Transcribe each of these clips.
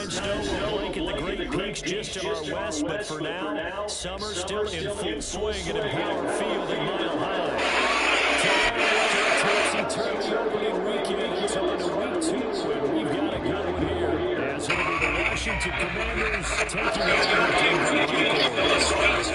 9 snow will blanket the Great Peaks just to our west, but for now, summer still in full swing at Empower Field in Mile High. Topsy-turvy opening weekend. It's on to week 2, and we've got a good one here. As it'll be the Washington Commanders taking on the Denver Broncos.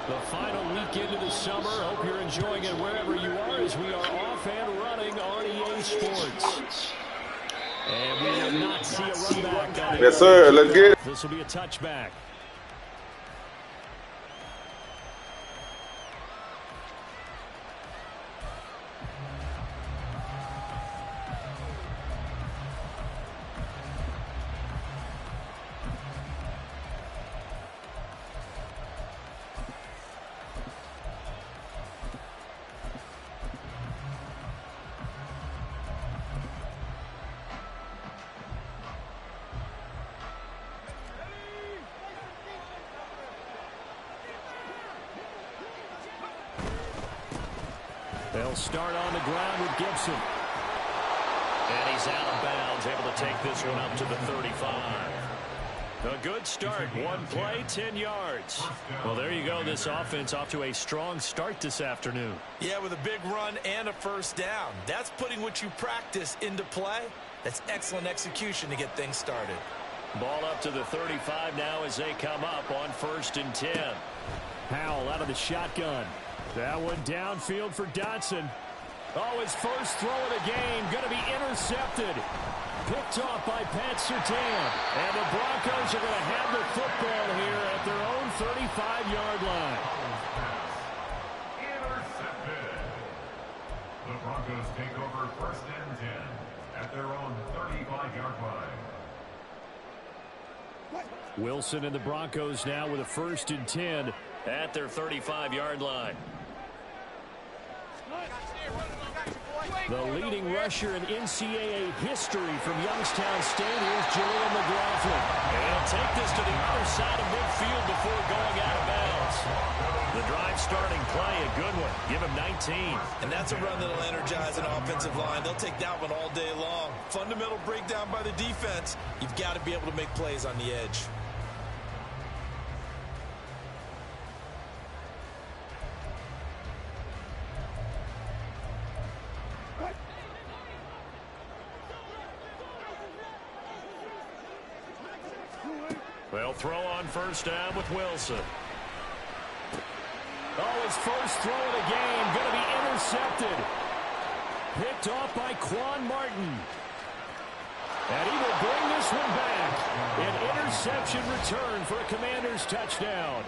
The final weekend of the summer. Hope you're enjoying it wherever you are as we are off and running on EA Sports. And we will not see a run back. Yes, sir. Let's get it. This will be a touchback. They'll start on the ground with Gibson. And he's out of bounds, able to take this one up to the 35. A good start. One play, 10 yards. Well, there you go. This offense off to a strong start this afternoon. Yeah, with a big run and a first down. That's putting what you practice into play. That's excellent execution to get things started. Ball up to the 35 now as they come up on 1st and 10. Powell out of the shotgun. That one downfield for Dotson. Oh, his first throw of the game going to be intercepted. Picked off by Pat Surtain. And the Broncos are going to have the football here at their own 35-yard line. Intercepted. The Broncos take over 1st and 10 at their own 35-yard line. Wilson and the Broncos now with a 1st and 10 at their 35-yard line. The leading rusher in NCAA history from Youngstown State is Julian McLaughlin. And he'll take this to the other side of midfield before going out of bounds. The drive starting play, a good one. Give him 19. And that's a run that'll energize an offensive line. They'll take that one all day long. Fundamental breakdown by the defense. You've got to be able to make plays on the edge. They'll throw on 1st down with Wilson. Oh, his first throw of the game going to be intercepted. Picked off by Quan Martin. And he will bring this one back. An interception return for a Commanders touchdown.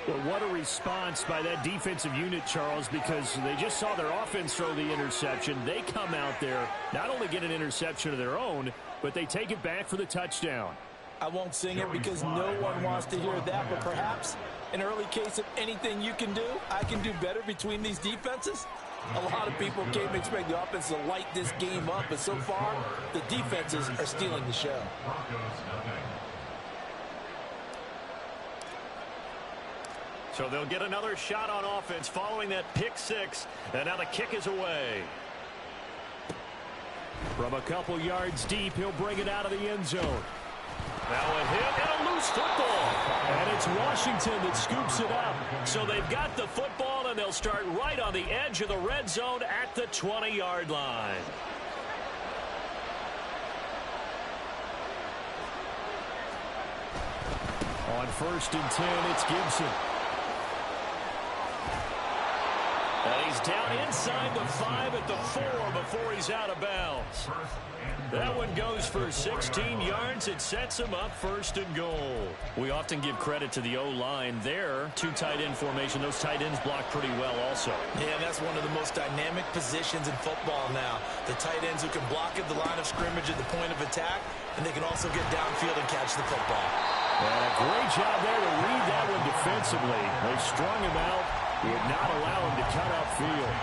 Well, what a response by that defensive unit, Charles, because they just saw their offense throw the interception. They come out there, not only get an interception of their own, but they take it back for the touchdown. I won't sing it because no one wants to hear that, but perhaps an early case of anything you can do, I can do better between these defenses. A lot of people came to expect the offense to light this game up, but so far, the defenses are stealing the show. So they'll get another shot on offense following that pick 6, and now the kick is away. From a couple yards deep, he'll bring it out of the end zone. Now a hit and a loose football. And it's Washington that scoops it up. So they've got the football, and they'll start right on the edge of the red zone at the 20-yard line. On 1st and 10, it's Gibson. And he's down inside the 5 at the 4 before he's out of bounds. That one goes for 16 yards. It sets him up 1st and goal. We often give credit to the O-line there. 2 tight end formation. Those tight ends block pretty well also. Yeah, that's one of the most dynamic positions in football now. The tight ends who can block at the line of scrimmage at the point of attack, and they can also get downfield and catch the football. And a great job there to read that one defensively. They strung him out. Would not allow him to cut upfield.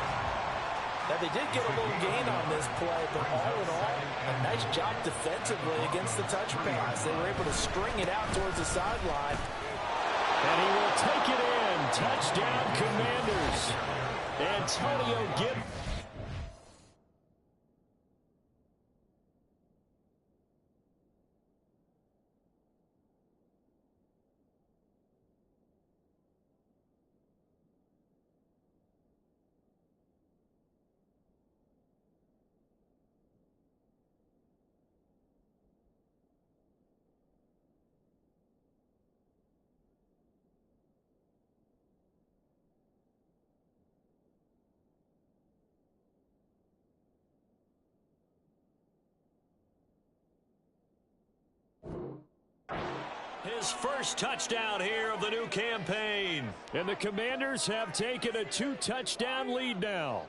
Now, they did get a little gain on this play, but all in all, a nice job defensively against the touch pass. They were able to string it out towards the sideline. And he will take it in. Touchdown, Commanders. Antonio Gibson. His first touchdown here of the new campaign. And the Commanders have taken a 2-touchdown lead now.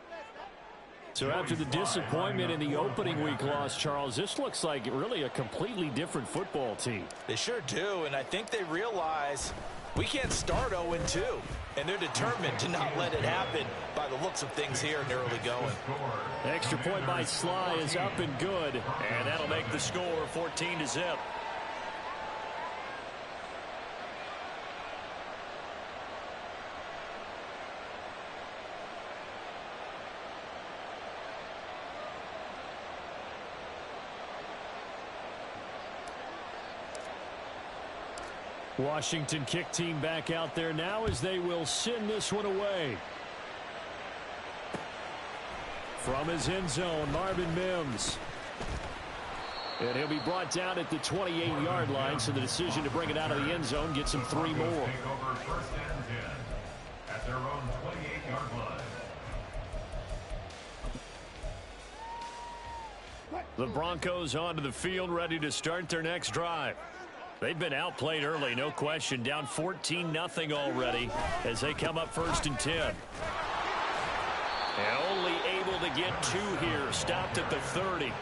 So after the disappointment in the opening week loss, Charles, this looks like really a completely different football team. They sure do, and I think they realize we can't start 0-2, and they're determined to not let it happen by the looks of things here in the early going. Extra point by Sly is up and good, and that'll make the score 14-0. Washington kick team back out there now as they will send this one away. From his end zone, Marvin Mims. And he'll be brought down at the 28-yard line, so the decision to bring it out of the end zone gets him 3 more. Take over first and 10 at their own 28-yard line. The Broncos onto the field, ready to start their next drive. They've been outplayed early, no question. Down 14-0 already as they come up first and 10. And only able to get 2 here. Stopped at the 30.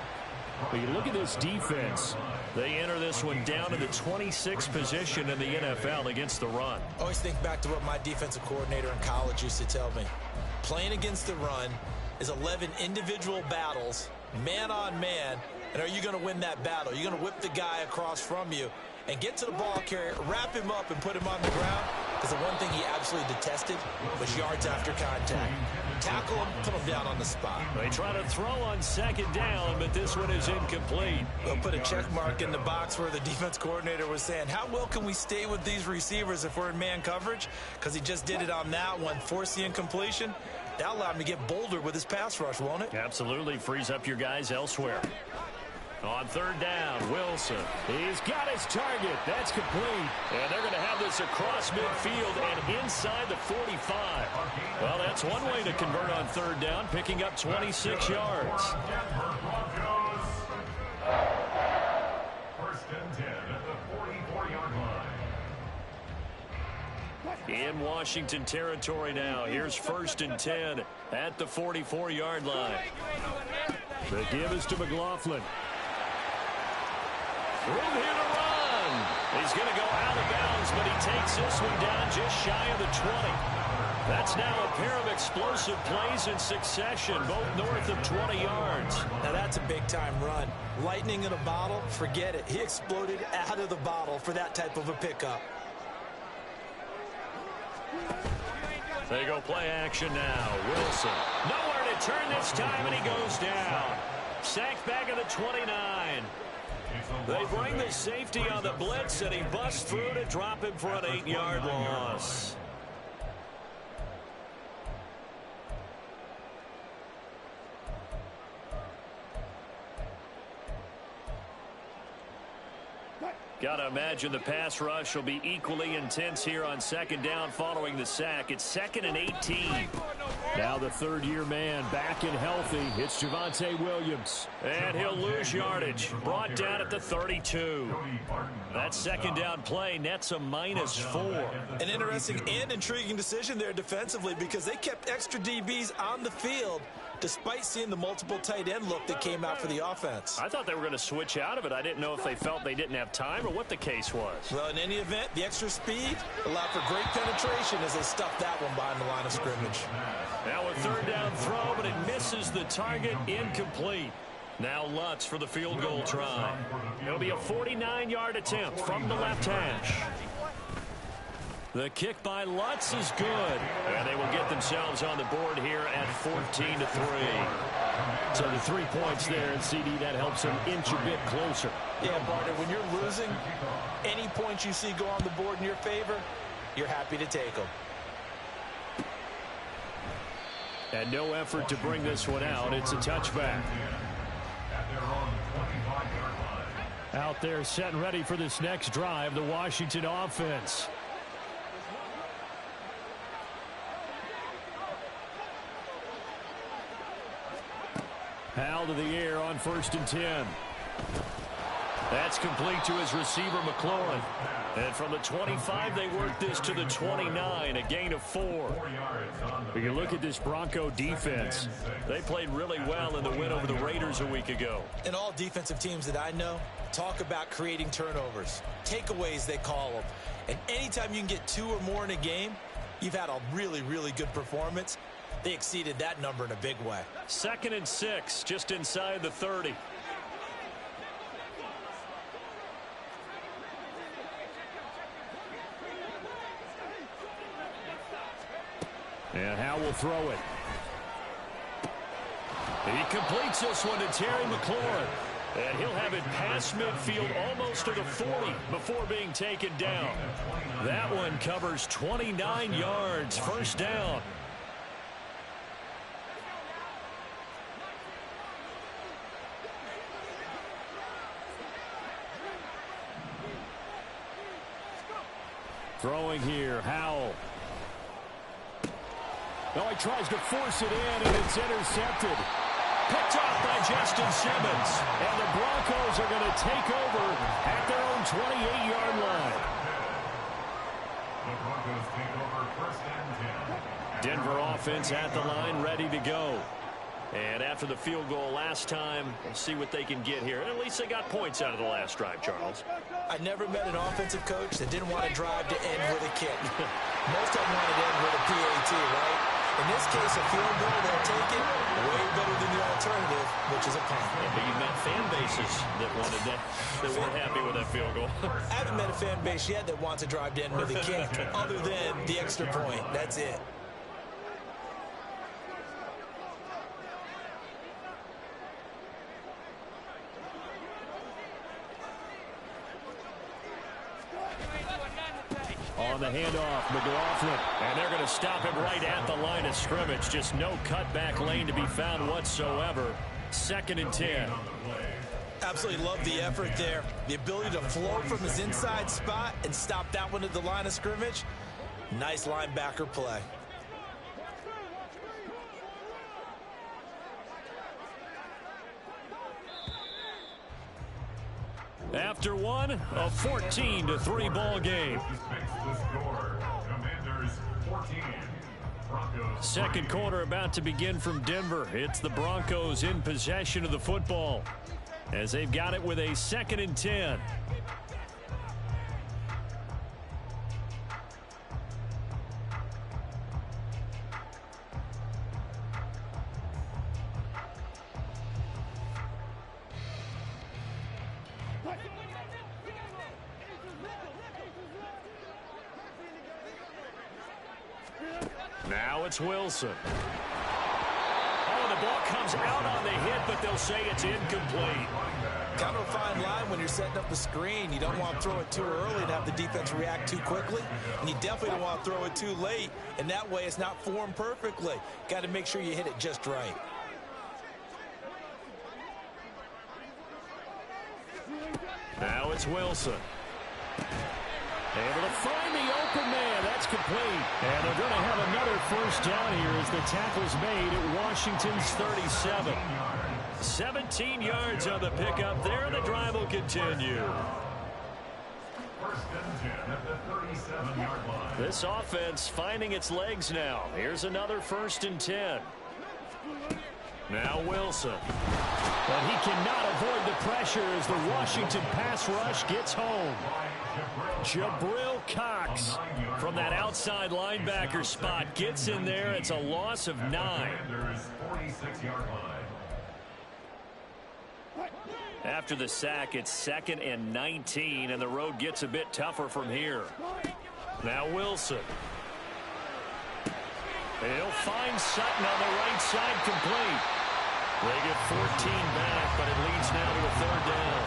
But you look at this defense. They enter this one down to the 26th position in the NFL against the run. I always think back to what my defensive coordinator in college used to tell me. Playing against the run is 11 individual battles, man on man. And are you going to win that battle? You're going to whip the guy across from you and get to the ball carrier, wrap him up, and put him on the ground. Because the one thing he absolutely detested was yards after contact. Tackle him, put him down on the spot. They try to throw on second down, but this one is incomplete. They'll put a check mark in the box where the defense coordinator was saying, how well can we stay with these receivers if we're in man coverage? Because he just did it on that one, forced the incompletion. That'll allow him to get bolder with his pass rush, won't it? Absolutely, frees up your guys elsewhere. On third down, Wilson. He's got his target. That's complete. And they're going to have this across midfield and inside the 45. Well, that's one way to convert on third down, picking up 26 yards. First and 10 at the 44-yard line. In Washington territory now. Here's first and 10 at the 44-yard line. The give is to McLaughlin. Room here to run. He's going to go out of bounds, but he takes this one down just shy of the 20. That's now a pair of explosive plays in succession, both north of 20 yards. Now that's a big-time run. Lightning in a bottle, forget it. He exploded out of the bottle for that type of a pickup. They go play action now. Wilson. Nowhere to turn this time, and he goes down. Sacked back at the 29. They bring the safety on the blitz, and he busts through to drop him for an 8-yard loss. Got to imagine the pass rush will be equally intense here on second down following the sack. It's 2nd and 18. Now the third-year man back and healthy. It's Javonte Williams. And he'll lose yardage. Brought down at the 32. That second down play nets a -4. An interesting and intriguing decision there defensively because they kept extra DBs on the field despite seeing the multiple tight end look that came out for the offense. I thought they were going to switch out of it. I didn't know if they felt they didn't have time or what the case was. Well, in any event, the extra speed allowed for great penetration as they stuffed that one behind the line of scrimmage. Now a third down throw, but it misses the target, incomplete. Now Lutz for the field goal try. It'll be a 49-yard attempt from the left hash. The kick by Lutz is good. And they will get themselves on the board here at 14-3. So the 3 points there, and CD, that helps them inch a bit closer. Yeah, partner, when you're losing, any points you see go on the board in your favor, you're happy to take them. And no effort to bring this one out. It's a touchback. Out there set and ready for this next drive, the Washington offense. Howell to the air on 1st and 10. That's complete to his receiver, McLaurin. And from the 25, they work this to the 29, a gain of 4. When you look at this Bronco defense, they played really well in the win over the Raiders a week ago. And all defensive teams that I know talk about creating turnovers. Takeaways, they call them. And anytime you can get 2 or more in a game, you've had a really, really good performance. They exceeded that number in a big way. 2nd and 6, just inside the 30. And Howell will throw it. He completes this one to Terry McLaurin. And he'll have it past midfield almost to the 40 before being taken down. That one covers 29 yards, 1st down. Throwing here, Howell. No, he tries to force it in, and it's intercepted. Picked off by Justin Simmons. And the Broncos are going to take over at their own 28-yard line. The Broncos take over 1st and 10. Denver offense at the line, ready to go. And after the field goal last time, we'll see what they can get here. And at least they got points out of the last drive, Charles. I never met an offensive coach that didn't want to drive to end with a kick. Most of them wanted to end with a PAT, right? In this case, a field goal, they'll take it way better than the alternative, which is a punt. Yeah, but you've met fan bases that wanted that, that weren't happy with that field goal. I haven't met a fan base yet that wants to drive to end with a kick other than the extra point. That's it. On the handoff, McLaughlin. And they're going to stop him right at the line of scrimmage. Just no cutback lane to be found whatsoever. 2nd and 10. Absolutely love the effort there. The ability to flow from his inside spot and stop that one at the line of scrimmage. Nice linebacker play. After one, a 14-3 ball game. Second quarter about to begin from Denver. It's the Broncos in possession of the football as they've got it with a 2nd and 10. Now it's Wilson. Oh, the ball comes out on the hit, but they'll say it's incomplete. Kind of a fine line when you're setting up the screen. You don't want to throw it too early and have the defense react too quickly. And you definitely don't want to throw it too late. And that way it's not formed perfectly. Got to make sure you hit it just right. Now it's Wilson. Able to find the open man. That's complete. And they're going to have another 1st down here as the tackle's made at Washington's 37. 17 yards on the pickup there, and the drive will continue. 1st and 10 at the 37-yard line. This offense finding its legs now. Here's another 1st and 10. Now Wilson. But he cannot avoid the pressure as the Washington pass rush gets home. Jabril Cox from that outside linebacker spot gets in there. It's a loss of 9. After the sack, it's 2nd and 19, and the road gets a bit tougher from here. Now Wilson. He'll find Sutton on the right side complete. They get 14 back, but it leads now to a 3rd down.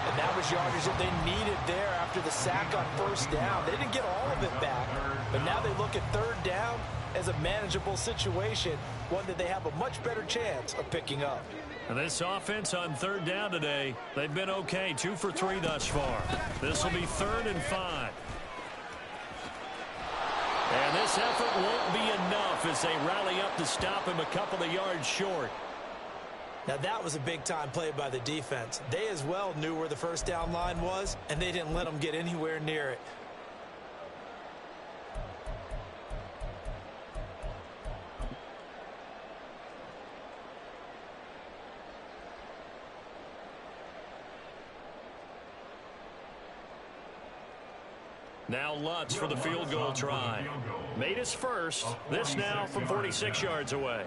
And that was yardage that they needed there after the sack on 1st down. They didn't get all of it back, but now they look at 3rd down as a manageable situation, one that they have a much better chance of picking up. And this offense on 3rd down today, they've been okay, 2 for 3 thus far. This will be 3rd and 5. And this effort won't be enough as they rally up to stop him a couple of yards short. Now that was a big-time play by the defense. They as well knew where the 1st down line was, and they didn't let them get anywhere near it. Now Lutz for the field goal try. Made his first. This now from 46 yards away.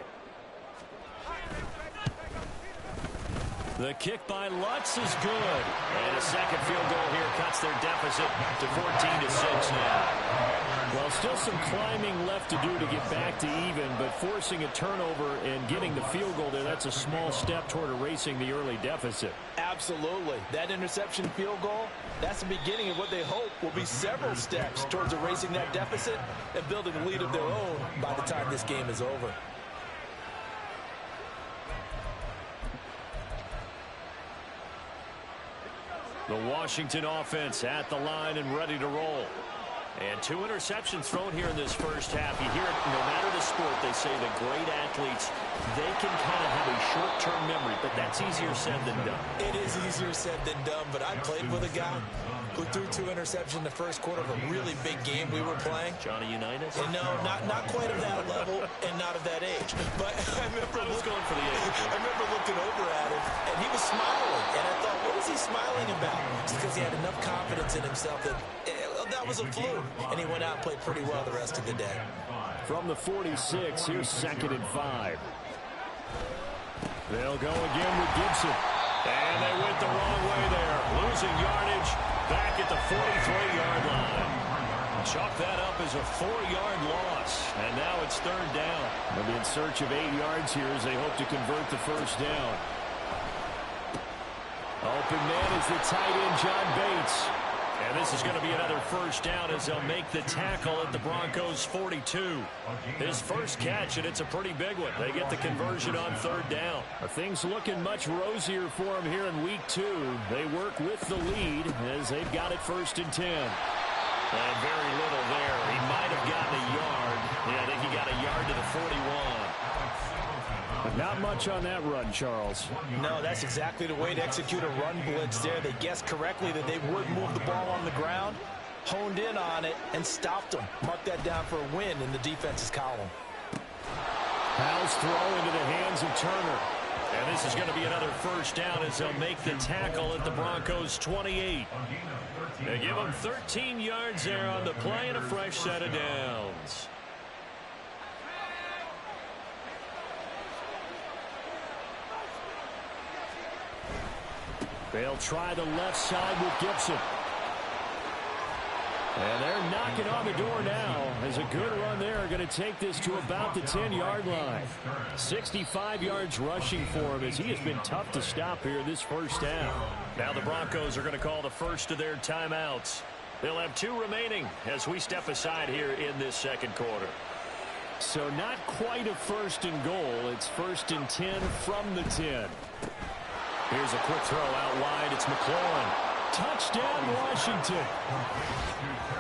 The kick by Lutz is good. And a second field goal here cuts their deficit to 14-6 now. Well, still some climbing left to do to get back to even, but forcing a turnover and getting the field goal there, that's a small step toward erasing the early deficit. Absolutely. That interception field goal, that's the beginning of what they hope will be several steps towards erasing that deficit and building a lead of their own by the time this game is over. The Washington offense at the line and ready to roll. And 2 interceptions thrown here in this first half. You hear it, no matter the sport, they say the great athletes, they can kind of have a short-term memory, but that's easier said than done. It is easier said than done, but I played with a guy who threw 2 interceptions in the first quarter of a really big game we were playing. Johnny Unitas? And no, not quite of that level and not of that age. But I was going for the age. I remember looking over at him, and he was smiling. And I thought, what is he smiling about? It's because he had enough confidence in himself that that was a fluke. And he went out and played pretty well the rest of the day. From the 46, here's 2nd and 5. They'll go again with Gibson. And they went the wrong way there. Losing yardage back at the 43-yard line. Chalk that up as a 4-yard loss. And now it's 3rd down. They'll be in search of 8 yards here as they hope to convert the 1st down. Open man is the tight end, John Bates. And this is going to be another 1st down as they'll make the tackle at the Broncos' 42. His first catch, and it's a pretty big one. They get the conversion on 3rd down. Things looking much rosier for him here in week 2. They work with the lead as they've got it 1st and 10. And very little there. He might have gotten a yard. Yeah, I think he got a yard to the 41. Not much on that run, Charles. No, that's exactly the way to execute a run blitz there. They guessed correctly that they would move the ball on the ground, honed in on it, and stopped them. Mark that down for a win in the defense's column. Powell's throw into the hands of Turner. And this is going to be another 1st down as they'll make the tackle at the Broncos' 28. They give them 13 yards there on the play and a fresh set of downs. They'll try the left side with Gibson. And they're knocking on the door now as a good run there. Going to take this to about the 10-yard line. 65 yards rushing for him as he has been tough to stop here this 1st half. Now the Broncos are going to call the first of their timeouts. They'll have 2 remaining as we step aside here in this 2nd quarter. So not quite a 1st and goal. It's 1st and 10 from the 10. Here's a quick throw out wide. It's McLaurin. Touchdown, Washington.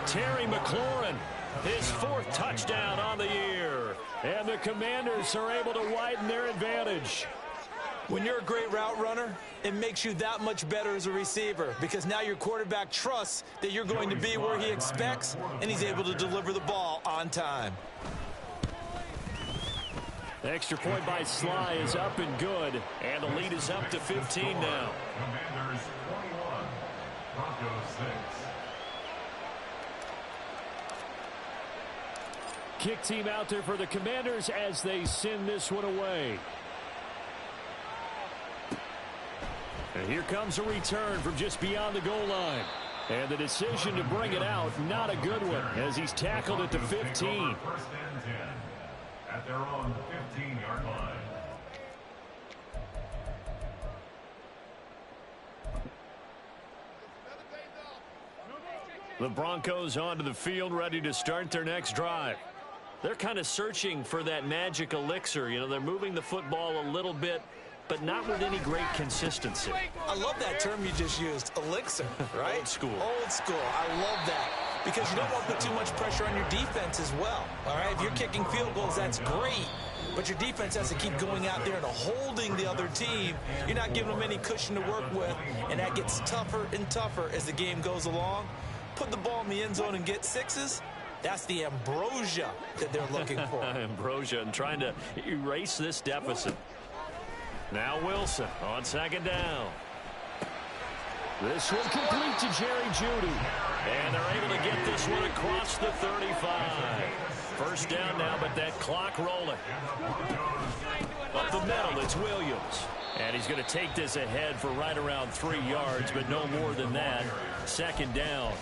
Terry McLaurin, his 4th touchdown on the year. And the Commanders are able to widen their advantage. When you're a great route runner, it makes you that much better as a receiver because now your quarterback trusts that you're going to be where he expects, and he's able to deliver the ball on time. The extra point by Sly is up and good, and the lead is up to 15 now. Commanders 21, Broncos 6. Kick team out there for the Commanders as they send this one away. And here comes a return from just beyond the goal line. And the decision to bring it out, not a good one, as he's tackled at the 15. First and 10 at their own 15-yard line. The Broncos onto the field, ready to start their next drive. They're kind of searching for that magic elixir. You know, they're moving the football a little bit, but not with any great consistency. I love that term you just used, elixir, right? Old school. Old school. I love that. Because you don't want to put too much pressure on your defense as well. All right, if you're kicking field goals, that's great. But your defense has to keep going out there and holding the other team. You're not giving them any cushion to work with, and that gets tougher and tougher as the game goes along. Put the ball in the end zone and get sixes. That's the ambrosia that they're looking for. Ambrosia, and trying to erase this deficit. Now Wilson on second down. This one complete to Jerry Jeudy. And they're able to get this one across the 35. First down now, but that clock rolling. Up the middle, it's Williams. And he's going to take this ahead for right around 3 yards, but no more than that. Second down.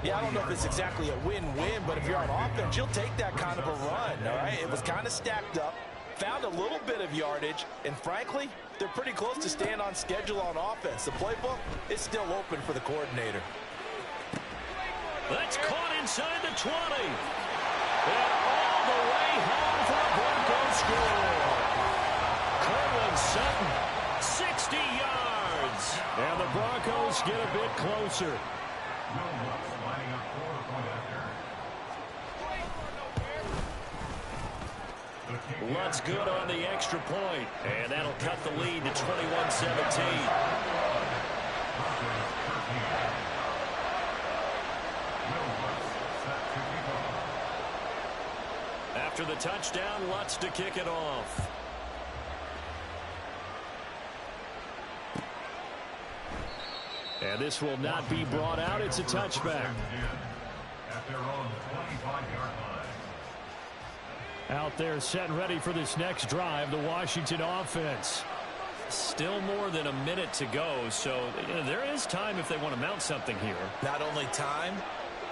Yeah, I don't know if it's exactly a win-win, but if you're on offense, you'll take that kind of a run, all right? It was kind of stacked up, found a little bit of yardage, and frankly, they're pretty close to staying on schedule on offense. The playbook is still open for the coordinator. That's caught inside the 20. And all the way home for a Broncos score. Cortland Sutton, 60 yards. And the Broncos get a bit closer. Lutz good on the extra point, and that'll cut the lead to 21-17. After the touchdown, Lutz to kick it off. And this will not be brought out. It's a touchback. At their own 25-yard line. Out there set and ready for this next drive, the Washington offense. Still more than a minute to go, so there is time if they want to mount something here. Not only time,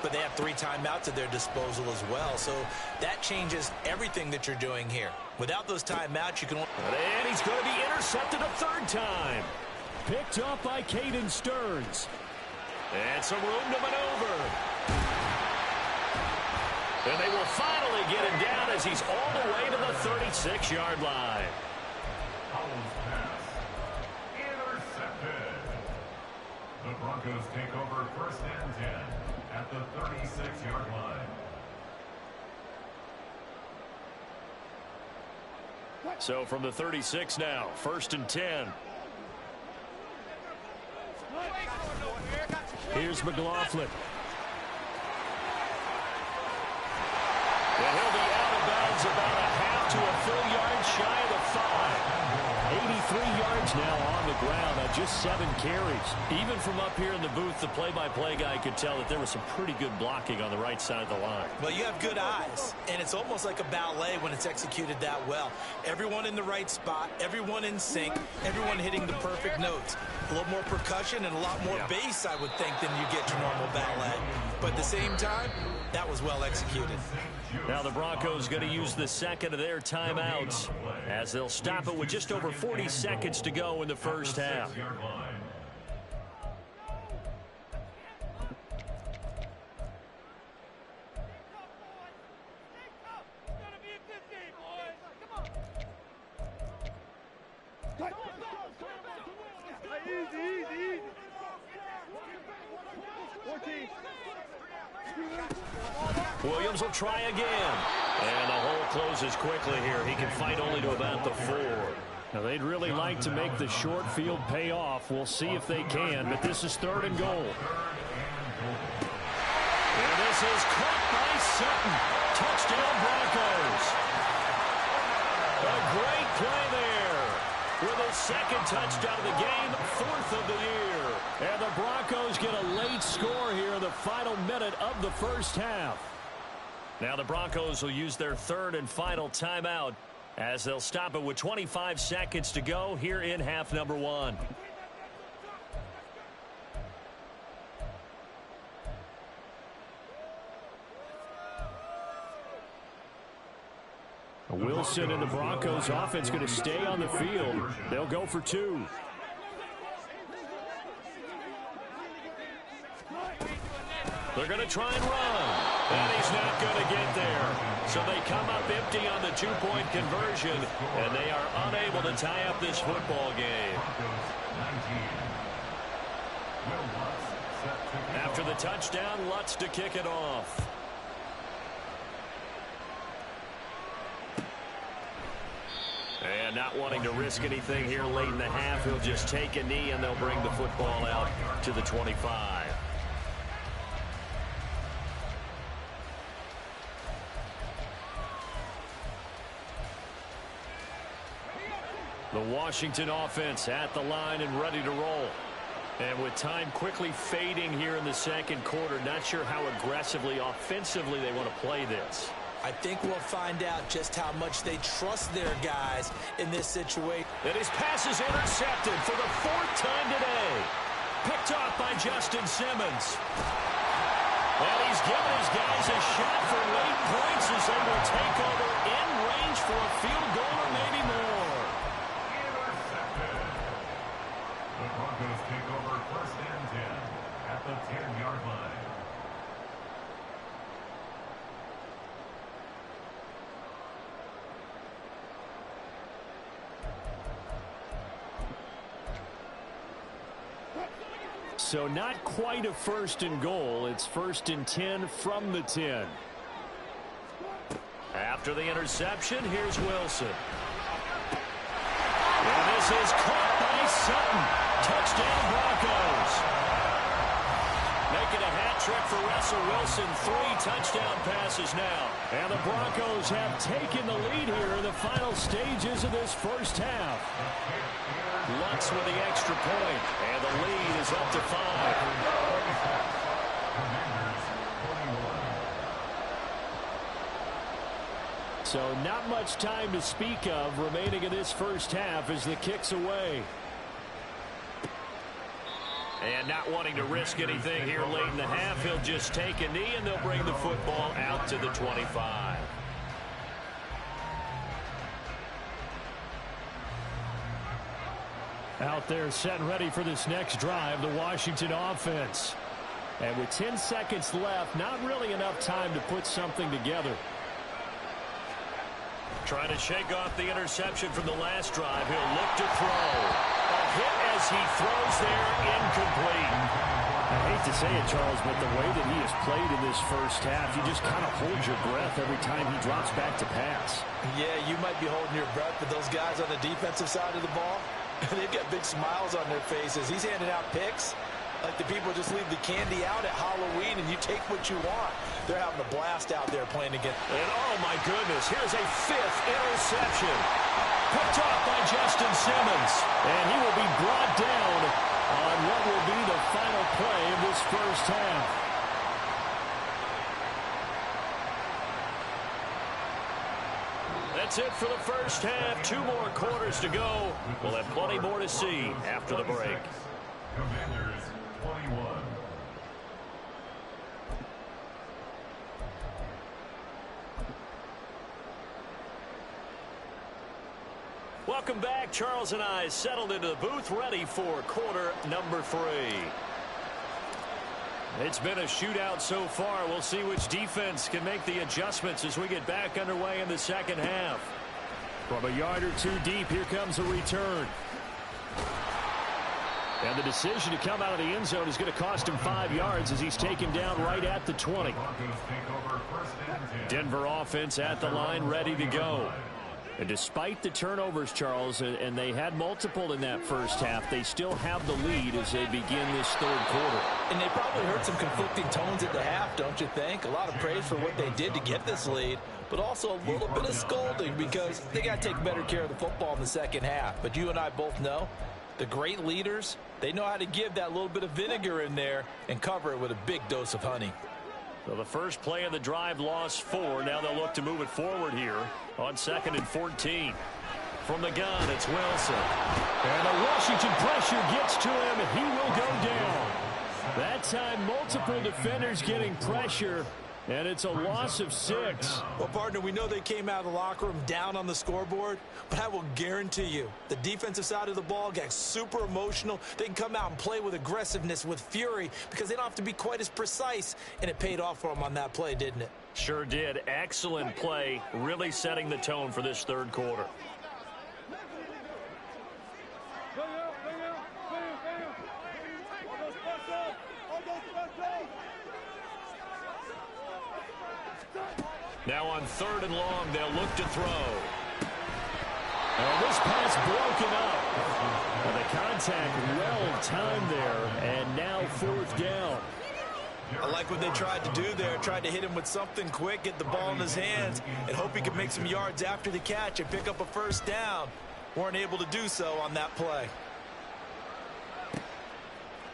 but they have 3 timeouts at their disposal as well, so that changes everything that you're doing here. Without those timeouts, you can... And he's going to be intercepted a third time. Picked up by Caden Stearns. And some room to maneuver. And they will finally get him down as he's all the way to the 36-yard line. Howell's pass. Intercepted. The Broncos take over first and 10 at the 36-yard line. So from the 36 now, first and 10. Here's McLaughlin. And he'll be out of bounds about a half to a full yard shy of the 5. 83 yards now on the ground on just 7 carries. Even from up here in the booth, the play-by-play guy could tell that there was some pretty good blocking on the right side of the line. Well, you have good eyes, and it's almost like a ballet when it's executed that well. Everyone in the right spot, everyone in sync, everyone hitting the perfect notes. A little more percussion and a lot more bass, I would think, than you get your normal ballet. But at the same time, that was well executed. Now the Broncos going to use the second of their timeouts as they'll stop it with just over 40 seconds to go in the first half. Williams will try again. And the hole closes quickly here. He can fight only to about the 4. Now, they'd really like to make the short field pay off. We'll see if they can, but this is 3rd and goal. And this is caught by Sutton. Touchdown, Broncos. minute of the first half. Now the Broncos will use their third and final timeout as they'll stop it with 25 seconds to go here in half number one. Wilson and the Broncos offense going to stay on the field. They'll go for two. They're going to try and run. And he's not going to get there. So they come up empty on the two-point conversion, and they are unable to tie up this football game. After the touchdown, Lutz to kick it off. And not wanting to risk anything here late in the half, he'll just take a knee, and they'll bring the football out to the 25. The Washington offense at the line and ready to roll. And with time quickly fading here in the second quarter, not sure how aggressively, offensively they want to play this. I think we'll find out just how much they trust their guys in this situation. And his pass is intercepted for the fourth time today. Picked off by Justin Simmons. And he's given his guys a shot for late points as they will take over in range for a field goal or maybe more. The Broncos take over first and 10 at the 10-yard line. So not quite a first and goal. It's first and 10 from the 10. After the interception, here's Wilson. And this is caught by Sutton. Touchdown Broncos. Making a hat trick for Russell Wilson. 3 touchdown passes now. And the Broncos have taken the lead here in the final stages of this first half. Lutz with the extra point, and the lead is up to 5. So not much time to speak of remaining in this first half as the kick's away. And not wanting to risk anything here late in the half, he'll just take a knee, and they'll bring the football out to the 25. Out there set and ready for this next drive, the Washington offense. And with 10 seconds left, not really enough time to put something together. Trying to shake off the interception from the last drive. He'll look to throw. A hit as he throws there, incomplete. I hate to say it, Charles, but the way that he has played in this first half, you just kind of hold your breath every time he drops back to pass. Yeah, you might be holding your breath, but those guys on the defensive side of the ball, they've got big smiles on their faces. He's handing out picks like the people just leave the candy out at Halloween and you take what you want. They're having a blast out there playing against. And oh my goodness, here's a 5th interception. Picked off by Justin Simmons. And he will be brought down on what will be the final play of this first half. That's it for the first half. 2 more quarters to go. We'll have plenty more to see after the break. Commanders 21. Welcome back. Charles and I settled into the booth, ready for quarter number 3. It's been a shootout so far. We'll see which defense can make the adjustments as we get back underway in the second half. From a yard or 2 deep, here comes a return. And the decision to come out of the end zone is going to cost him 5 yards as he's taken down right at the 20. Denver offense at the line, ready to go. And despite the turnovers, Charles, and they had multiple in that first half, they still have the lead as they begin this third quarter. And they probably heard some conflicting tones at the half, don't you think? A lot of praise for what they did to get this lead, but also a little bit of scolding because they got to take better care of the football in the second half. But you and I both know the great leaders, they know how to give that little bit of vinegar in there and cover it with a big dose of honey. So the first play of the drive lost 4. Now they'll look to move it forward here on 2nd and 14. From the gun, it's Wilson. And the Washington pressure gets to him, and he will go down. That time, multiple defenders getting pressure, and it's a loss of 6. Well, partner, we know they came out of the locker room down on the scoreboard, but I will guarantee you the defensive side of the ball got super emotional. They can come out and play with aggressiveness, with fury, because they don't have to be quite as precise, and it paid off for them on that play, didn't it? Sure did. Excellent play, really setting the tone for this third quarter. Now on 3rd and long, they'll look to throw. And this pass broken up. Well, the contact well timed there, and now 4th down. I like what they tried to do there. Tried to hit him with something quick, get the ball in his hands, and hope he could make some yards after the catch and pick up a 1st down. Weren't able to do so on that play.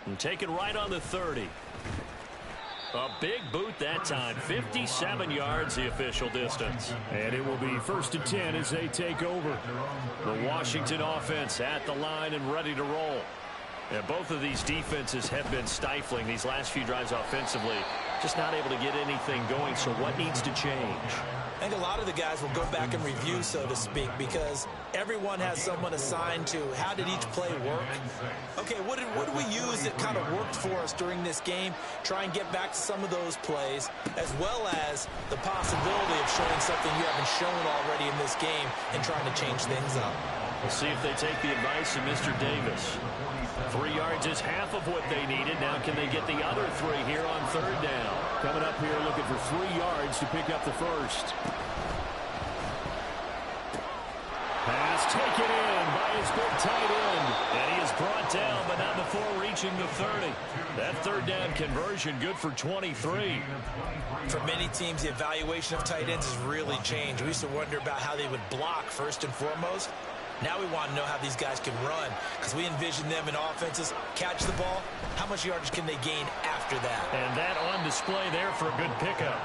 And taken right on the 30. A big boot that time. 57 yards the official distance. And it will be 1st and 10 as they take over. The Washington offense at the line and ready to roll. And both of these defenses have been stifling these last few drives offensively. Just not able to get anything going. So what needs to change? I think a lot of the guys will go back and review, so to speak, because everyone has someone assigned to how did each play work. Okay, what did we use that kind of worked for us during this game? Try and get back to some of those plays, as well as the possibility of showing something you haven't shown already in this game and trying to change things up. We'll see if they take the advice of Mr. Davis. 3 yards is half of what they needed. Now can they get the other 3 here on 3rd down? Coming up here looking for 3 yards to pick up the 1st. Pass taken in by his big tight end. And he is brought down, but not before reaching the 30. That 3rd down conversion good for 23. For many teams, the evaluation of tight ends has really changed. We used to wonder about how they would block first and foremost. Now we want to know how these guys can run, because we envision them in offenses catch the ball. How much yardage can they gain after that? And that on display there for a good pickup.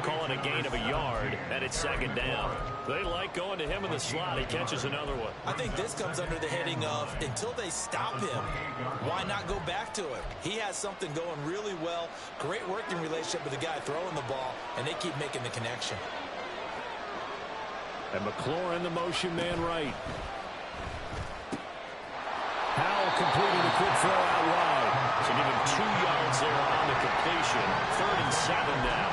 Calling a gain of a yard, and it's 2nd down. They like going to him in the slot. He catches another one. I think this comes under the heading of until they stop him, why not go back to it? He has something going really well. Great working relationship with the guy throwing the ball, and they keep making the connection. And McLaurin, the motion man right. Howell completing the quick throw out wide. So give him 2 yards there on the completion. 3rd and 7 now.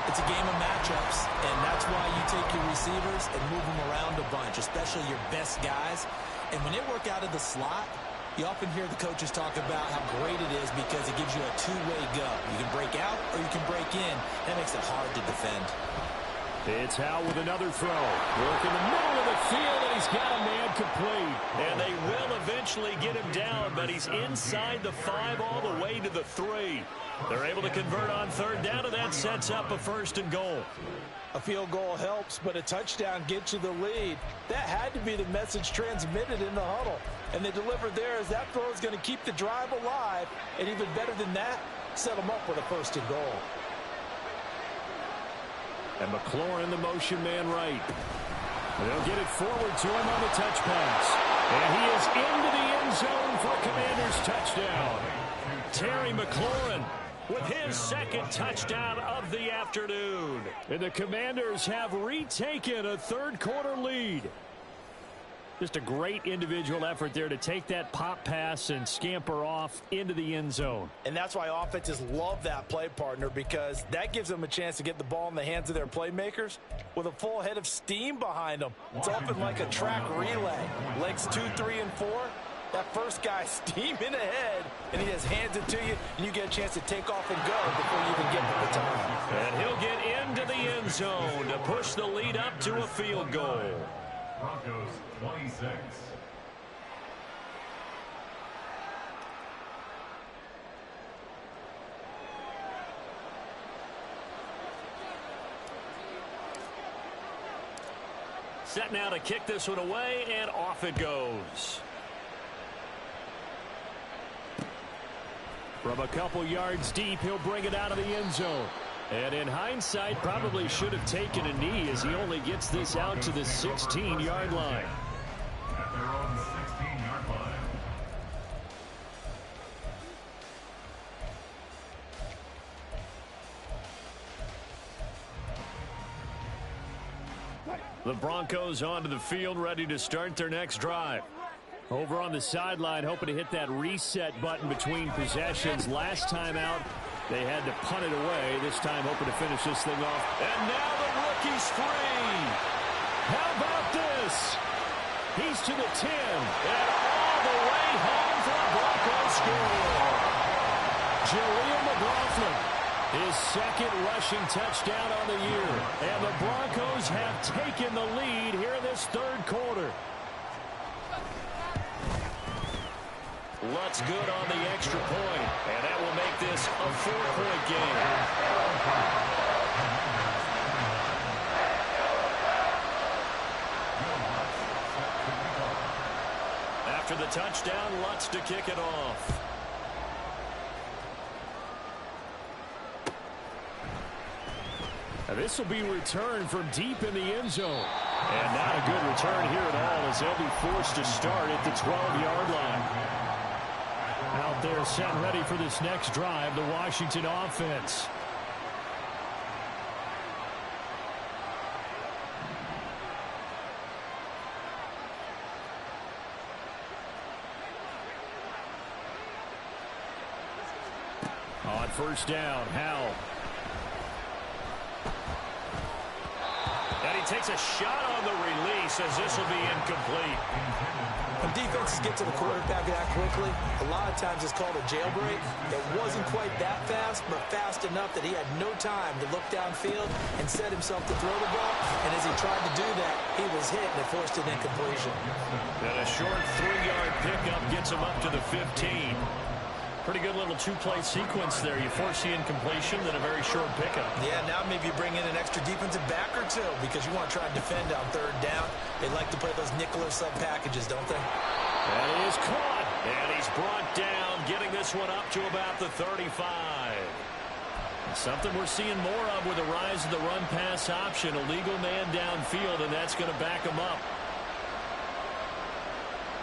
It's a game of matchups, and that's why you take your receivers and move them around a bunch, especially your best guys. And when they work out of the slot, you often hear the coaches talk about how great it is because it gives you a two-way go. You can break out or you can break in. That makes it hard to defend. It's Howell with another throw. Work in the middle of the field, and he's got a man complete. And they will eventually get him down, but he's inside the 5 all the way to the 3. They're able to convert on 3rd down, and that sets up a 1st and goal. A field goal helps, but a touchdown gets you the lead. That had to be the message transmitted in the huddle. And they delivered there as that throw is going to keep the drive alive. And even better than that, set them up with a 1st and goal. And McLaurin, the motion man right. They'll get it forward to him on the touch pass. And he is into the end zone for a Commanders touchdown. Terry McLaurin with his 2nd touchdown of the afternoon. And the Commanders have retaken a 3rd quarter lead. Just a great individual effort there to take that pop pass and scamper off into the end zone. And that's why offenses love that play, partner, because that gives them a chance to get the ball in the hands of their playmakers with a full head of steam behind them. It's often like a track relay. Legs 2, 3, and 4. That first guy steaming ahead, and he just hands it to you, and you get a chance to take off and go before you even get to the baton. And he'll get into the end zone to push the lead up to a field goal. Broncos 26. Set now to kick this one away, and off it goes. From a couple yards deep, he'll bring it out of the end zone. And in hindsight, probably should have taken a knee as he only gets this out to the 16-yard line. At their own 16-yard line. The Broncos onto the field, ready to start their next drive. Over on the sideline, hoping to hit that reset button between possessions. Last time out, they had to punt it away. This time, hoping to finish this thing off. And now the rookie's free. How about this? He's to the 10. And all the way home for a Broncos score. Jaleel McLaughlin, his second rushing touchdown on the year. And the Broncos have taken the lead here in this third quarter. Lutz good on the extra point, and that will make this a 4-point game. After the touchdown, Lutz to kick it off. This will be returned from deep in the end zone. And not a good return here at all as they'll be forced to start at the 12-yard line. Out there set and ready for this next drive, the Washington offense. On first down, Howell. And he takes a shot on the release as this will be incomplete. When defenses get to the quarterback that quickly, a lot of times it's called a jailbreak. It wasn't quite that fast, but fast enough that he had no time to look downfield and set himself to throw the ball. And as he tried to do that, he was hit and it forced an incompletion. And a short 3-yard pickup gets him up to the 15. Pretty good little two-play sequence there. You force the incompletion, then a very short pickup. Yeah, now maybe you bring in an extra defensive back or two because you want to try and defend on third down. They like to play those nickel or sub packages, don't they? That is caught. And he's brought down, getting this one up to about the 35. Something we're seeing more of with the rise of the run-pass option. A legal man downfield, and that's going to back him up.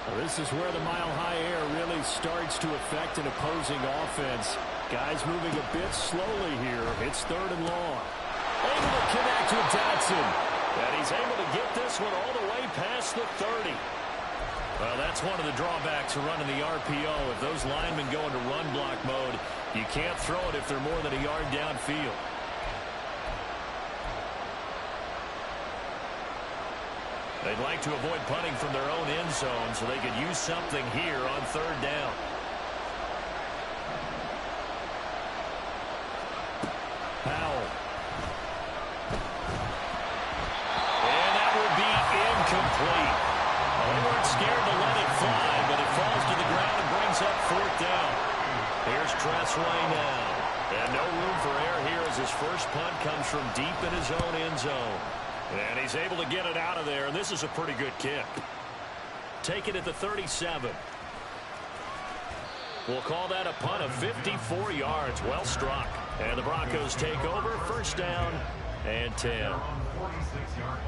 Well, this is where the mile-high air really starts to affect an opposing offense. Guys moving a bit slowly here. It's third and long. Able to connect with Dotson. And he's able to get this one all the way past the 30. Well, that's one of the drawbacks of running the RPO. If those linemen go into run block mode, you can't throw it if they're more than a yard downfield. They'd like to avoid punting from their own end zone so they could use something here on third down. Howell. And that will be incomplete. They weren't scared to let it fly, but it falls to the ground and brings up fourth down. Here's Tressway now. And no room for error here as his first punt comes from deep in his own end zone. And he's able to get it out of there, and this is a pretty good kick. Take it at the 37. We'll call that a punt of 54 yards. Well struck. And the Broncos take over, first down and 10. They're on 46-yard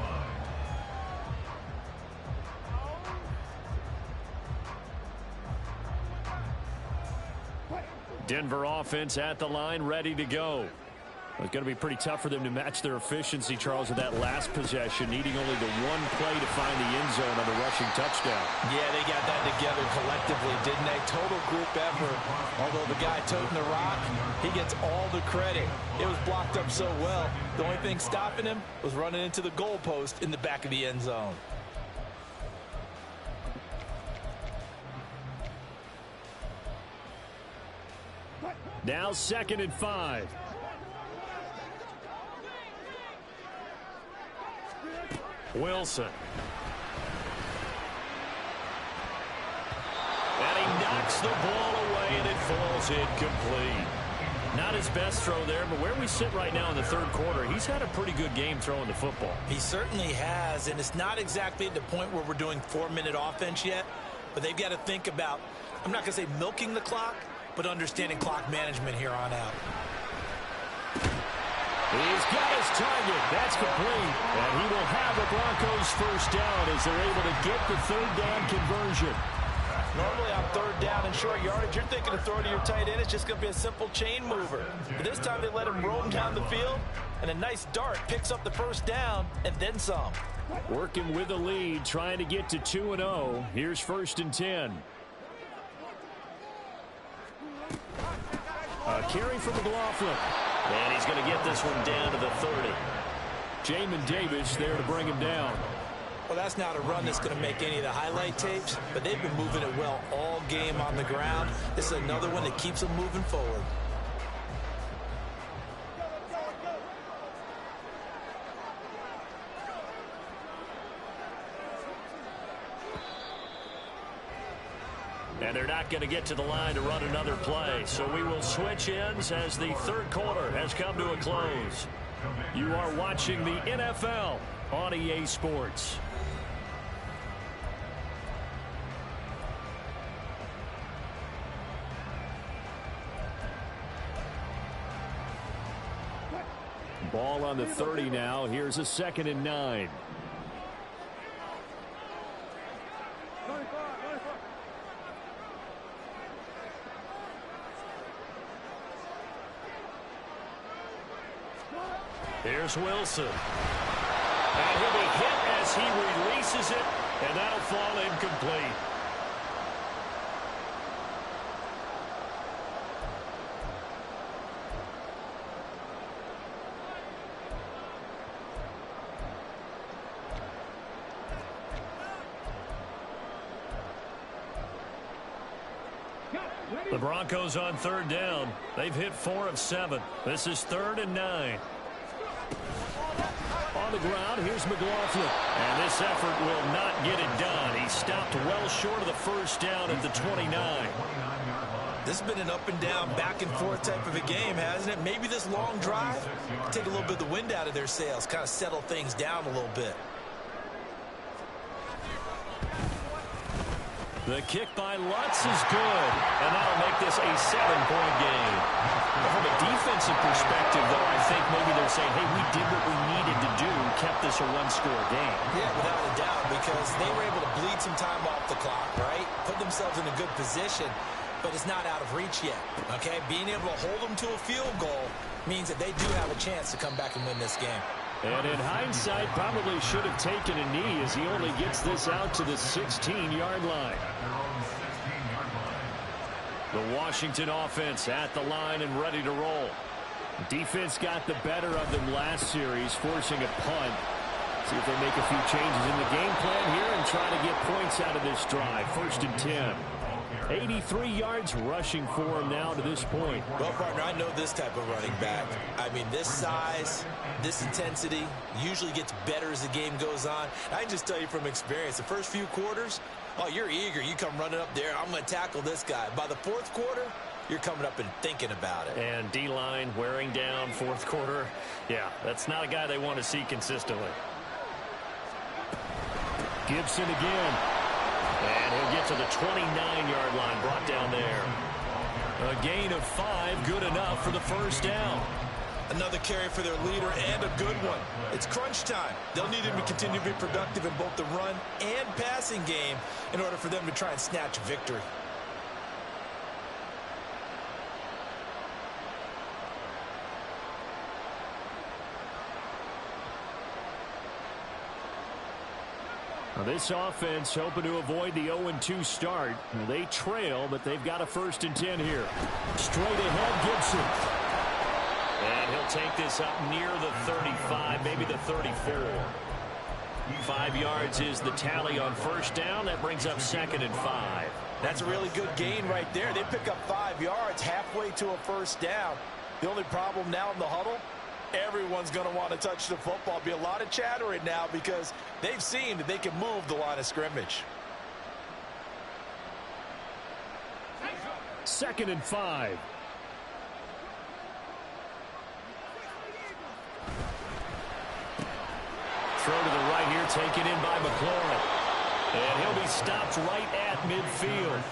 line. Denver offense at the line, ready to go. It's going to be pretty tough for them to match their efficiency, Charles, with that last possession, needing only the one play to find the end zone on the rushing touchdown. Yeah, they got that together collectively, didn't they? Total group effort. Although the guy toting the rock, he gets all the credit. It was blocked up so well. The only thing stopping him was running into the goalpost in the back of the end zone. Now 2nd and 5. Wilson. And he knocks the ball away, and it falls incomplete. Not his best throw there, but where we sit right now in the third quarter, he's had a pretty good game throwing the football. He certainly has, and it's not exactly at the point where we're doing 4-minute offense yet, but they've got to think about, I'm not going to say milking the clock, but understanding clock management here on out. He's got his target. That's complete. And he will have the Broncos first down as they're able to get the third down conversion. Normally on third down and short yardage, you're thinking of throwing to your tight end. It's just going to be a simple chain mover. But this time they let him roam down the field, and a nice dart picks up the first down and then some. Working with the lead, trying to get to 2-0. Here's 1st and 10. A carry for McLaughlin. And he's going to get this one down to the 30. Jamin Davis there to bring him down. Well, that's not a run that's going to make any of the highlight tapes, but they've been moving it well all game on the ground. This is another one that keeps them moving forward. And they're not going to get to the line to run another play. So we will switch ends as the third quarter has come to a close. You are watching the NFL on EA Sports. Ball on the 30 now. Here's a 2nd and 9. Here's Wilson. And he'll be hit as he releases it, and that'll fall incomplete. The Broncos on third down. They've hit 4 of 7. This is 3rd and 9. On the ground, here's McLaughlin. And this effort will not get it done. He stopped well short of the first down at the 29. This has been an up and down, back and forth type of a game, hasn't it? Maybe this long drive, take a little bit of the wind out of their sails, kind of settle things down a little bit. The kick by Lutz is good, and that'll make this a 7-point game. From a defensive perspective, though, I think maybe they're saying, hey, we did what we needed to do, kept this a one-score game. Yeah, without a doubt, because they were able to bleed some time off the clock, right? Put themselves in a good position, but it's not out of reach yet, okay? Being able to hold them to a field goal means that they do have a chance to come back and win this game. And in hindsight, probably should have taken a knee as he only gets this out to the 16-yard line. The Washington offense at the line and ready to roll. Defense got the better of them last series, forcing a punt. See if they make a few changes in the game plan here and try to get points out of this drive. 1st and 10. 83 yards rushing for him now to this point. Well, partner, I know this type of running back. I mean, this size, this intensity usually gets better as the game goes on. I can just tell you from experience, the first few quarters, oh, you're eager. You come running up there. I'm going to tackle this guy. By the 4th quarter, you're coming up and thinking about it. And D-line wearing down 4th quarter. Yeah, that's not a guy they want to see consistently. Gibson again. And he'll get to the 29-yard line, brought down there. A gain of 5, good enough for the first down. Another carry for their leader and a good one. It's crunch time. They'll need him to continue to be productive in both the run and passing game in order for them to try and snatch victory. Now this offense hoping to avoid the 0-2 start. They trail, but they've got a 1st and 10 here. Straight ahead, Gibson. And he'll take this up near the 35, maybe the 34. 5 yards is the tally on first down. That brings up 2nd and 5. That's a really good gain right there. They pick up 5 yards halfway to a first down. The only problem now in the huddle, everyone's going to want to touch the football. Be a lot of chattering now because they've seen that they can move the line of scrimmage. 2nd and 5. Throw to the right here, taken in by McLaurin. And he'll be stopped right at midfield.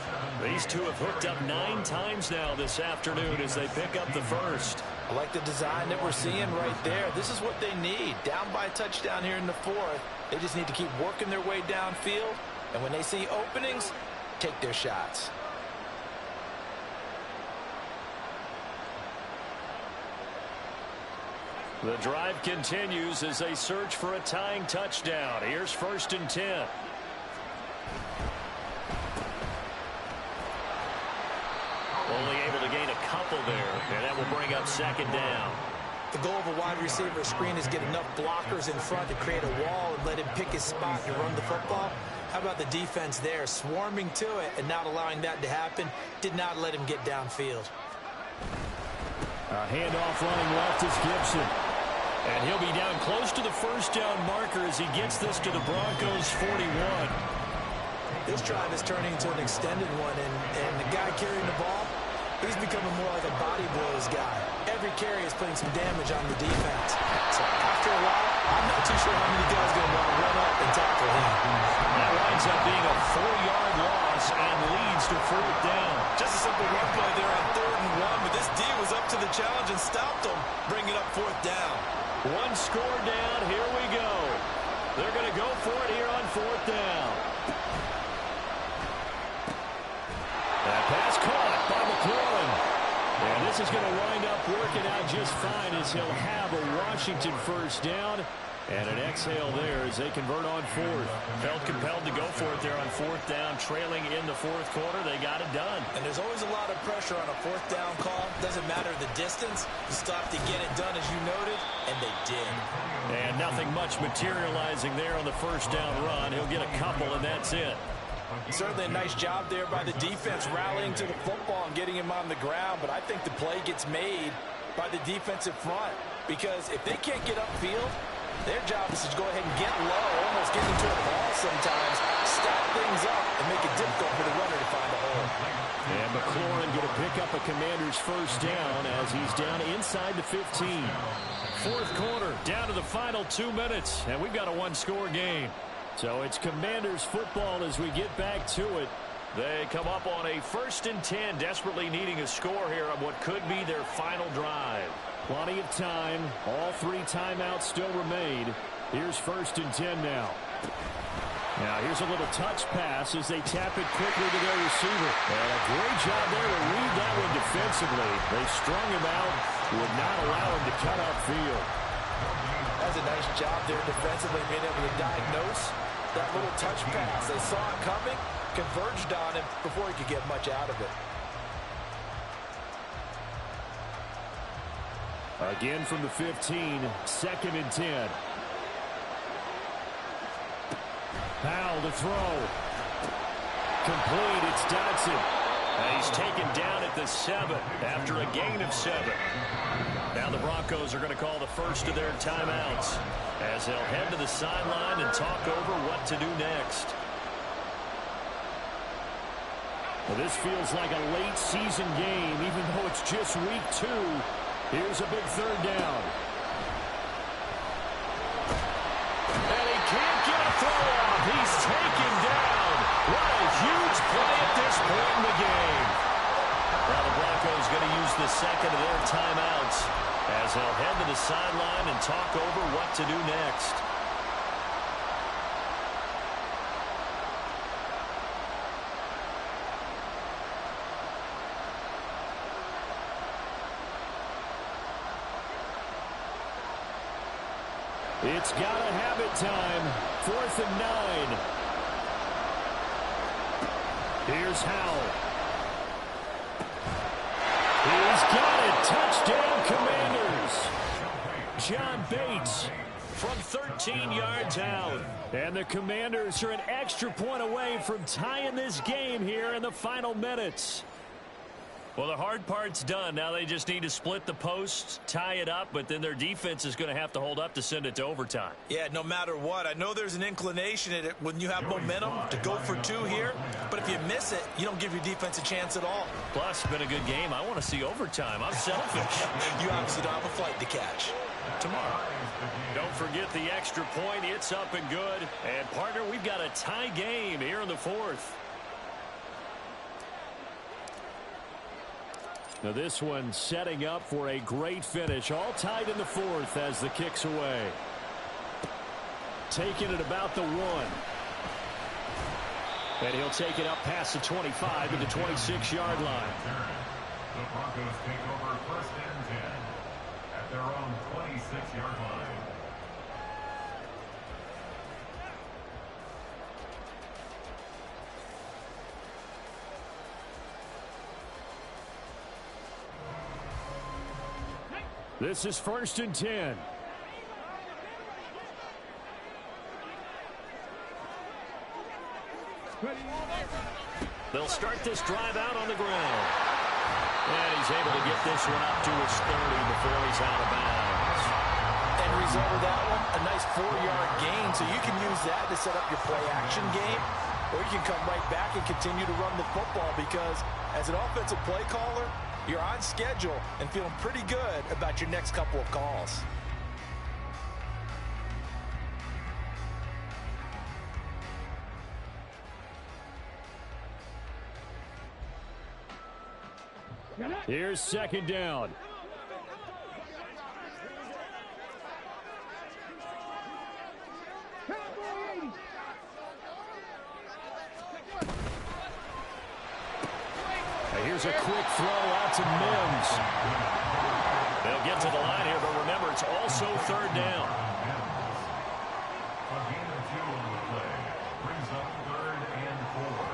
These two have hooked up 9 times now this afternoon as they pick up the first. I like the design that we're seeing right there. This is what they need. Down by a touchdown here in the fourth. They just need to keep working their way downfield. And when they see openings, take their shots. The drive continues as they search for a tying touchdown. Here's 1st and 10. Only able to gain a couple there, and that will bring up 2nd down. The goal of a wide receiver screen is get enough blockers in front to create a wall and let him pick his spot to run the football. How about the defense there, swarming to it and not allowing that to happen? Did not let him get downfield. A handoff running left is Gibson. And he'll be down close to the 1st down marker as he gets this to the Broncos' 41. This drive is turning into an extended one, and the guy carrying the ball, he's becoming more like a body blows guy. Every carry is putting some damage on the defense. So after a while, I'm not too sure how many guys are going to want to run up and tackle him. That winds up being a 4-yard loss and leads to 4th down. Just a simple run play there on 3rd and 1, but this D was up to the challenge and stopped him, bringing up 4th down. 1 score down. Here we go. They're going to go for it here on 4th down. That pass caught by McLaurin. And this is going to wind up working out just fine as he'll have a Washington 1st down. And an exhale there as they convert on 4th. Felt compelled to go for it there on 4th down, trailing in the 4th quarter. They got it done. And there's always a lot of pressure on a 4th down call. Doesn't matter the distance. You stop to get it done, as you noted, and they did. And nothing much materializing there on the 1st down run. He'll get a couple, and that's it. Certainly a nice job there by the defense rallying to the football and getting him on the ground, but I think the play gets made by the defensive front because if they can't get upfield, their job is to go ahead and get low, almost get into a ball sometimes, stack things up, and make it difficult for the runner to find a hole. And McLaurin going to pick up a Commander's 1st down as he's down inside the 15. 4th quarter, down to the final 2 minutes, and we've got a 1-score game. So it's Commanders football as we get back to it. They come up on a 1st and 10, desperately needing a score here on what could be their final drive. Plenty of time. All 3 timeouts still remain. Here's 1st and 10 now. Now here's a little touch pass as they tap it quickly to their receiver. And a great job there to read that one defensively. They strung him out, would not allow him to cut upfield. That's a nice job there defensively, being able to diagnose that little touch pass. They saw it coming, converged on him before he could get much out of it. Again from the 15, 2nd and 10. Powell to throw. Complete, it's Dodson. And he's taken down at the 7 after a gain of 7. Now the Broncos are going to call the first of their timeouts as they'll head to the sideline and talk over what to do next. Well, this feels like a late season game, even though it's just week 2. Here's a big 3rd down. And he can't get a throw off. He's taken down. What a huge play at this point in the game. Now the Broncos going to use the 2nd of their timeouts as they'll head to the sideline and talk over what to do next. It's gotta have it time. 4th and 9. Here's Howell. He's got it. Touchdown, Commanders. John Bates from 13 yards out. And the Commanders are an extra point away from tying this game here in the final minutes. Well, the hard part's done. Now they just need to split the posts, tie it up, but then their defense is going to have to hold up to send it to overtime. Yeah, no matter what. I know there's an inclination in it when you have momentum to go for 2 here, but if you miss it, you don't give your defense a chance at all. Plus, it's been a good game. I want to see overtime. I'm selfish. You obviously don't have a flight to catch. Tomorrow. Don't forget the extra point. It's up and good. And, partner, we've got a tie game here in the 4th. Now this one setting up for a great finish. All tied in the fourth as the kick's away. Taking it about the 1. And he'll take it up past the 25 to the 26-yard line. The Broncos take over first and 10 at their own 26-yard line. This is first and 10. They'll start this drive out on the ground. And he's able to get this one up to his 30 before he's out of bounds. End result of that one, a nice 4-yard gain. So you can use that to set up your play-action game, or you can come right back and continue to run the football because as an offensive play caller, you're on schedule and feeling pretty good about your next couple of calls. Here's second down. Here's a quick throw out to Mims. They'll get to the line here, but remember, it's also third down. A gain of 2 on the play brings up 3rd and 4.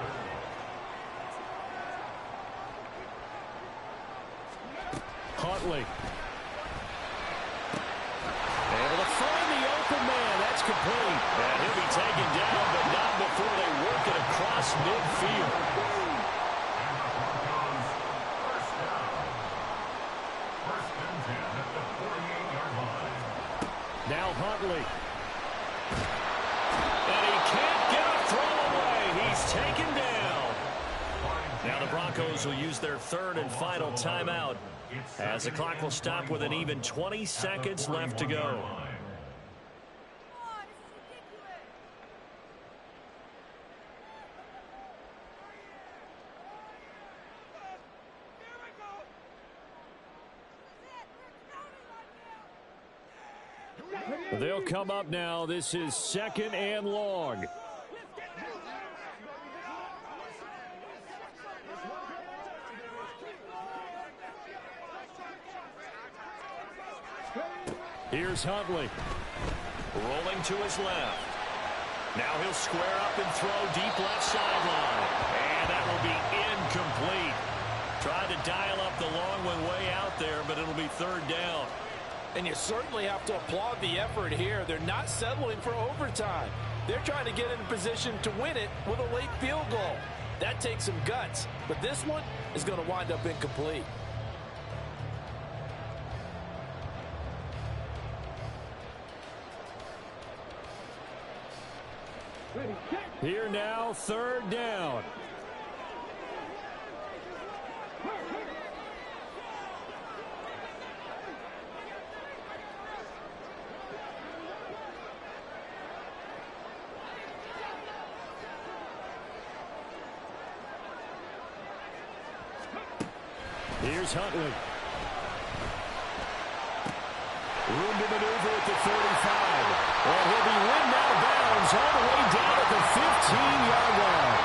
Huntley. Able to find the open man. That's complete. And he'll be taken down, but not before they work it across midfield. Now Huntley. And he can't get a throw away. He's taken down. Now the Broncos will use their 3rd and final timeout as the clock will stop with an even 20 seconds left to go. They'll come up now. This is 2nd and long. Here's Huntley. Rolling to his left. Now he'll square up and throw deep left sideline. And that will be incomplete. Tried to dial up the long one way out there, but it'll be 3rd down. And you certainly have to applaud the effort here. They're not settling for overtime. They're trying to get in a position to win it with a late field goal. That takes some guts, but this one is going to wind up incomplete. Here now, 3rd down. Here's Huntley. Room to maneuver at the 35. And he'll be ridden out of bounds all the way down at the 15-yard line.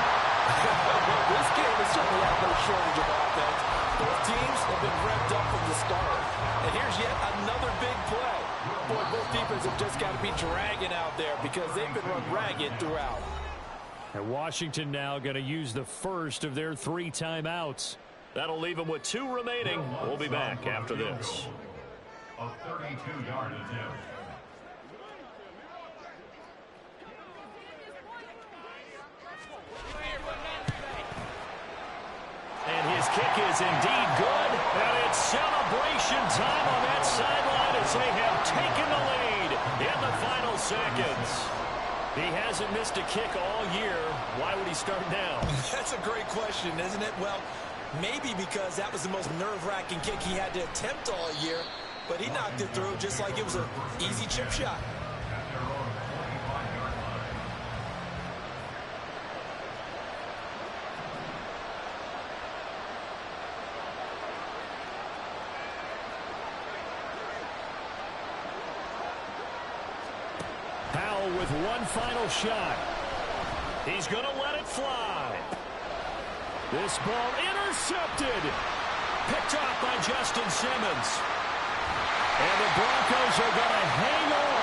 This game has certainly had no shortage of offense. Both teams have been revved up from the start. And here's yet another big play. Boy, both defenses have just got to be dragging out there because they've been run ragged throughout. And Washington now going to use the first of their 3 timeouts. That'll leave them with 2 remaining. We'll be back after this. A 32-yard attempt. And his kick is indeed good. And it's celebration time on that sideline as they have taken the lead in the final seconds. He hasn't missed a kick all year. Why would he start now? That's a great question, isn't it? Well, maybe because that was the most nerve-wracking kick he had to attempt all year. But he knocked it through just like it was an easy chip shot. with one final shot. He's going to let it fly. This ball intercepted. Picked off by Justin Simmons. And the Broncos are going to hang on